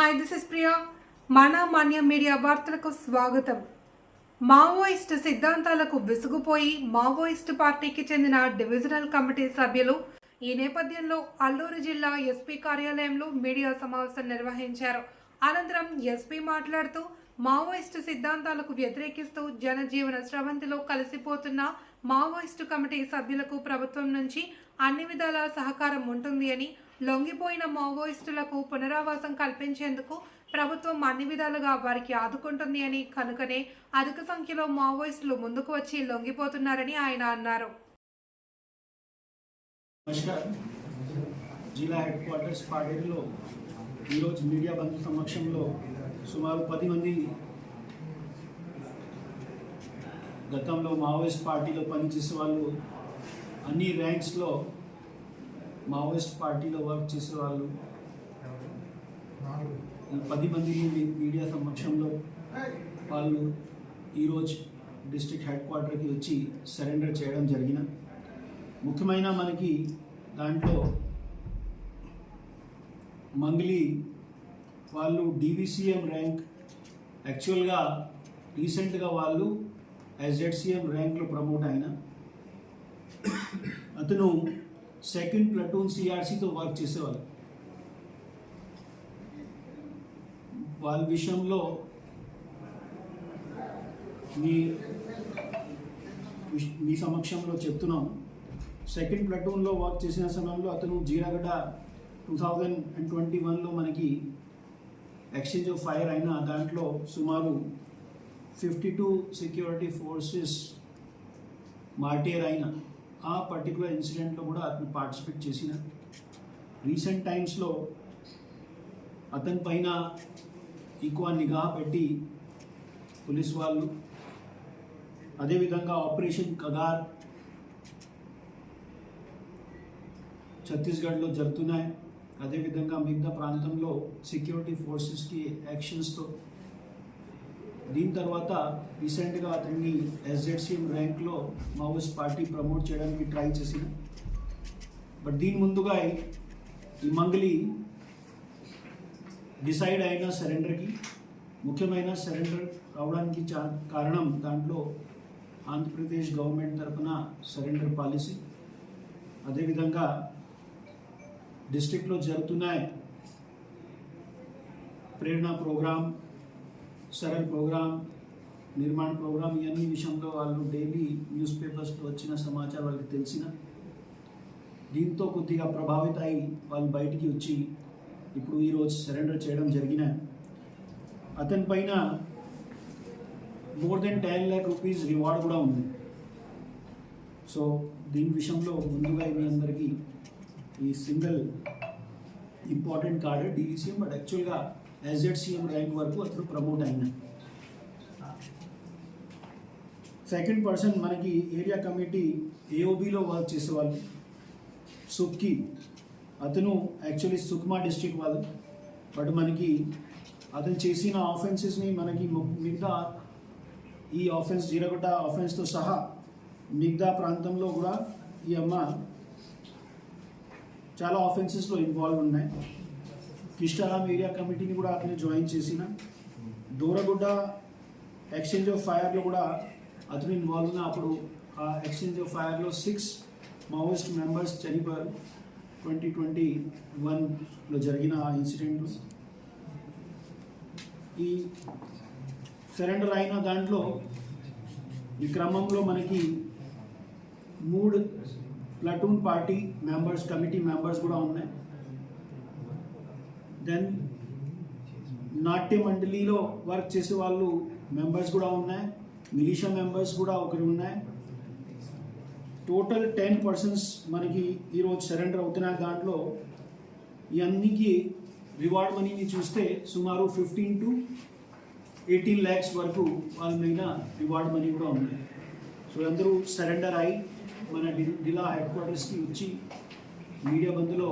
Hi this is Priya. మన Manya media వార్తలకు స్వాగతం. మావోయిస్టు సిద్ధాంతాలకు విసుగుపోయి మావోయిస్టు పార్టీకి చెందిన డివిజనల్ కమిటీ సభ్యులు ఈ నేపథ్యంలో అల్లూరు జిల్లా ఎస్పీ కార్యాలయంలో మీడియా సమావేశం నిర్వహించారు. అనంతరం ఎస్పీ మాట్లాడుతూ మావోయిస్టు సిద్ధాంతాలకు వ్యతిరేకిస్తూ జనజీవన స్రవంతిలో కలిసిపోతున్న మావోయిస్టు కమిటీ సభ్యులకు ప్రభుత్వం నుంచి అన్ని విధాల సహకారం ఉంటుంది అని, లొంగిపోయిన మావోయిస్టులకు పునరావాసం కల్పించేందుకు ప్రభుత్వం అన్ని విధాలుగా వారికి ఆదుకుంటుంది అని, కనుకనే అధిక సంఖ్యలో మావోయిస్టులు ముందుకు వచ్చి లొంగిపోతున్నారని ఆయన అన్నారు. జిల్లా హెడ్ క్వార్టర్స్ పాడేరులో ఈరోజు మీడియా బంధు సమక్షంలో సుమారు 10 మంది గతంలో మావోయిస్ట్ పార్టీలో పనిచేసే వాళ్ళు, అన్ని ర్యాంక్స్లో మావోయిస్ట్ పార్టీలో వర్క్ చేసే వాళ్ళు ఈ 10 మందిని మీడియా సమక్షంలో వాళ్ళు ఈరోజు డిస్ట్రిక్ట్ హెడ్ క్వార్టర్కి వచ్చి సరెండర్ చేయడం జరిగిన. ముఖ్యమైన మనకి దాంట్లో మంగ్లీ వాళ్ళు DVCM ర్యాంక్, యాక్చువల్గా రీసెంట్గా వాళ్ళు SZCM ర్యాంక్లో ప్రమోట్ అయిన అతను 2nd ప్లటూన్ CRCతో వర్క్ చేసేవాళ్ళు. వాళ్ళ విషయంలో మీ సమక్షంలో చెప్తున్నాం. 2nd ప్లటూన్లో వర్క్ చేసిన సమయంలో అతను జీరాగడ్డ 2021లో మనకి ఎక్స్చేంజ్ ఆఫ్ ఫైర్ అయిన దాంట్లో సుమారు 52 సెక్యూరిటీ ఫోర్సెస్ మార్టీర్ అయిన ఆ పర్టికులర్ ఇన్సిడెంట్లో కూడా అతను పార్టిసిపేట్ చేసిన. రీసెంట్ టైమ్స్లో అతని పైన ఎక్కువ నిఘా పెట్టి పోలీస్ వాళ్ళు, అదేవిధంగా ఆపరేషన్ కగార్ ఛత్తీస్గఢ్లో జరుగుతున్నాయి. అదేవిధంగా మిగతా ప్రాంతంలో సెక్యూరిటీ ఫోర్సెస్కి యాక్షన్స్తో దీని తర్వాత రీసెంట్గా అతన్ని SZCM ర్యాంక్లో మావోయిస్ట్ పార్టీ ప్రమోట్ చేయడానికి ట్రై చేసిన. బట్ దీని ముందుగా ఈ మంగళి డిసైడ్ అయిన సరెండర్కి, ముఖ్యమైన సరెండర్ అవడానికి కారణం దాంట్లో ఆంధ్రప్రదేశ్ గవర్నమెంట్ తరఫున సరెండర్ పాలసీ, అదేవిధంగా డిస్ట్రిక్ట్లో జరుగుతున్నాయి ప్రేరణ ప్రోగ్రామ్, సరళ ప్రోగ్రామ్, నిర్మాణ ప్రోగ్రామ్, ఇవన్నీ విషయంలో వాళ్ళు డైలీ న్యూస్ పేపర్స్లో వచ్చిన సమాచారం వాళ్ళకి తెలిసిన. దీంతో కొద్దిగా ప్రభావిత అయి వాళ్ళు బయటికి వచ్చి ఇప్పుడు ఈరోజు సరెండర్ చేయడం జరిగిన. అతని పైన more than 10 lakh rupees reward కూడా ఉంది. సో దీని విషయంలో ముందుగా మీ అందరికీ ఈ single important card DVCM, but యాక్చువల్గా SZCM ర్యాంక్ వరకు అతను ప్రమోట్ అయిన. 2nd పర్సన్ మనకి ఏరియా కమిటీ AOBలో వర్క్ చేసేవాళ్ళు సుఖ్కి, అతను యాక్చువల్లీ సుక్మా డిస్ట్రిక్ట్ వాళ్ళు. బట్ మనకి అతను చేసిన ఆఫెన్సెస్ని మనకి మిగతా ఈ ఆఫెన్స్ జీరగొట్ట ఆఫెన్స్తో సహా మిగతా ప్రాంతంలో కూడా ఈ అమ్మ చాలా ఆఫెన్సెస్లో ఇన్వాల్వ్ ఉన్నాయి. కిష్టారాం ఏరియా కమిటీని కూడా అతను జాయిన్ చేసిన. దూరగుడ్డ ఎక్స్చేంజ్ ఆఫ్ ఫైర్లో కూడా అతను ఇన్వాల్వ్ ఉన్న. అప్పుడు ఆ ఎక్స్చేంజ్ ఆఫ్ ఫైర్లో 6 మావోయిస్ట్ మెంబర్స్ చనిపోయారు 2021లో జరిగిన ఆ ఇన్సిడెంట్లు. ఈ సరెండర్ అయిన దాంట్లో ఈ క్రమంలో మనకి 3 platoon party members, committee members కూడా ఉన్నాయి. దెన్ నాట్య మండలిలో వర్క్ చేసే వాళ్ళు మెంబర్స్ కూడా ఉన్నాయి. మిలిషియా మెంబర్స్ కూడా ఒకరు ఉన్నాయి. టోటల్ 10 పర్సన్స్ మనకి ఈరోజు సరెండర్ అవుతున్నారు. దాంట్లో ఈ అన్నికి రివార్డ్ మనీని చూస్తే సుమారు 15 to 18 lakhs వరకు వాళ్ళ మీద రివార్డ్ మనీ కూడా ఉన్నాయి. సో అందరూ సరెండర్ అయి మన జిల్లా హెడ్ క్వార్టర్స్కి వచ్చి మీడియా బంధులో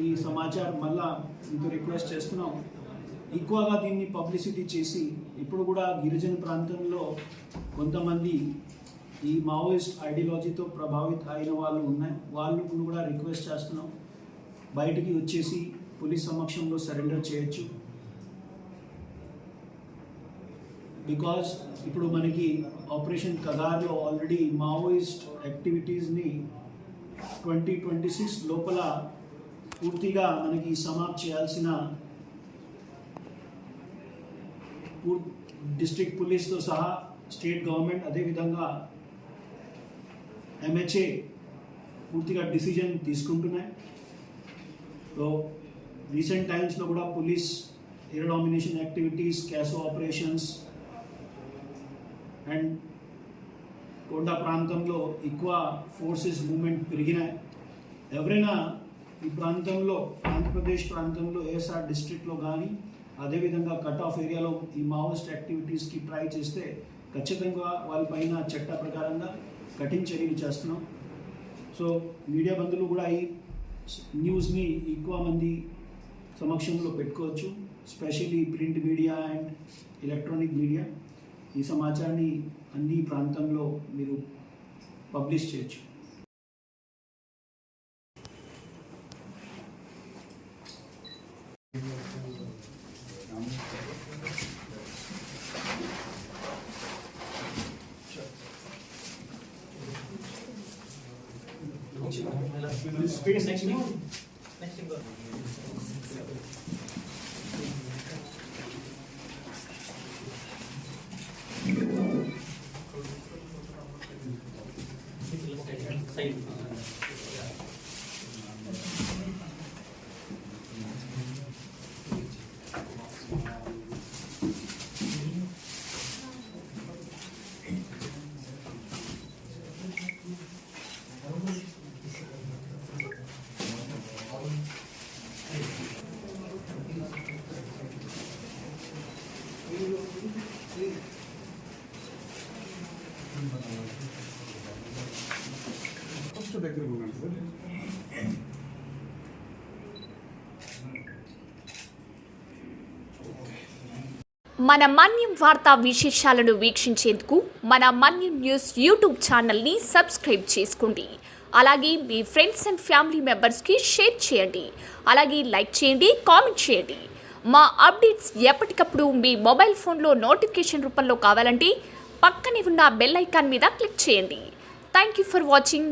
ఈ సమాచారం మళ్ళా ఇంకో రిక్వెస్ట్ చేస్తున్నాం, ఎక్కువగా దీన్ని పబ్లిసిటీ చేసి. ఇప్పుడు కూడా గిరిజన ప్రాంతంలో కొంతమంది ఈ మావోయిస్ట్ ఐడియాలజీతో ప్రభావిత అయిన వాళ్ళు ఉన్నాయి. వాళ్ళు కూడా రిక్వెస్ట్ చేస్తున్నాం బయటికి వచ్చేసి పోలీస్ సమక్షంలో సరెండర్ చేయొచ్చు. బికాజ్ ఇప్పుడు మనకి ఆపరేషన్ కగార్లో ఆల్రెడీ మావోయిస్ట్ యాక్టివిటీస్ని 2026 లోపల పూర్తిగా మనకి సమాప్తి చేయాల్సిన డిస్ట్రిక్ట్ పోలీస్తో సహా స్టేట్ గవర్నమెంట్ అదేవిధంగా MHA పూర్తిగా డిసిజన్ తీసుకుంటున్నాయి. సో రీసెంట్ టైమ్స్లో కూడా police air domination activities, క్యాసో operations and కొండ ప్రాంతంలో ఎక్కువ ఫోర్సెస్ మూమెంట్ పెరిగినాయి. ఎవరైనా ఈ ప్రాంతంలో ఆంధ్రప్రదేశ్ ప్రాంతంలో ఏఎస్ఆర్ డిస్ట్రిక్ట్లో కానీ అదేవిధంగా కట్ ఆఫ్ ఏరియాలో ఈ మావోయిస్ట్ యాక్టివిటీస్కి ట్రై చేస్తే ఖచ్చితంగా వాళ్ళపైన చట్ట ప్రకారంగా కఠిన చర్యలు చేస్తున్నాం. సో మీడియా బంధువులు కూడా ఈ న్యూస్ని ఎక్కువ మంది సమక్షంలో పెట్టుకోవచ్చు, specially print media and electronic media. ఈ సమాచారాన్ని అన్ని ప్రాంతంలో మీరు పబ్లిష్ చేయొచ్చు. Space next week. Next week. మన మన్యం వార్తా విశేషాలను వీక్షించేందుకు మన మన్యం న్యూస్ యూట్యూబ్ ఛానల్ని సబ్స్క్రైబ్ చేసుకోండి. అలాగే మీ ఫ్రెండ్స్ అండ్ ఫ్యామిలీ మెంబర్స్కి షేర్ చేయండి. అలాగే లైక్ చేయండి, కామెంట్ చేయండి. మా అప్డేట్స్ ఎప్పటికప్పుడు మీ మొబైల్ ఫోన్లో నోటిఫికేషన్ రూపంలో కావాలంటే పక్కనే ఉన్న బెల్ ఐకాన్ మీద క్లిక్ చేయండి. Thank you for watching.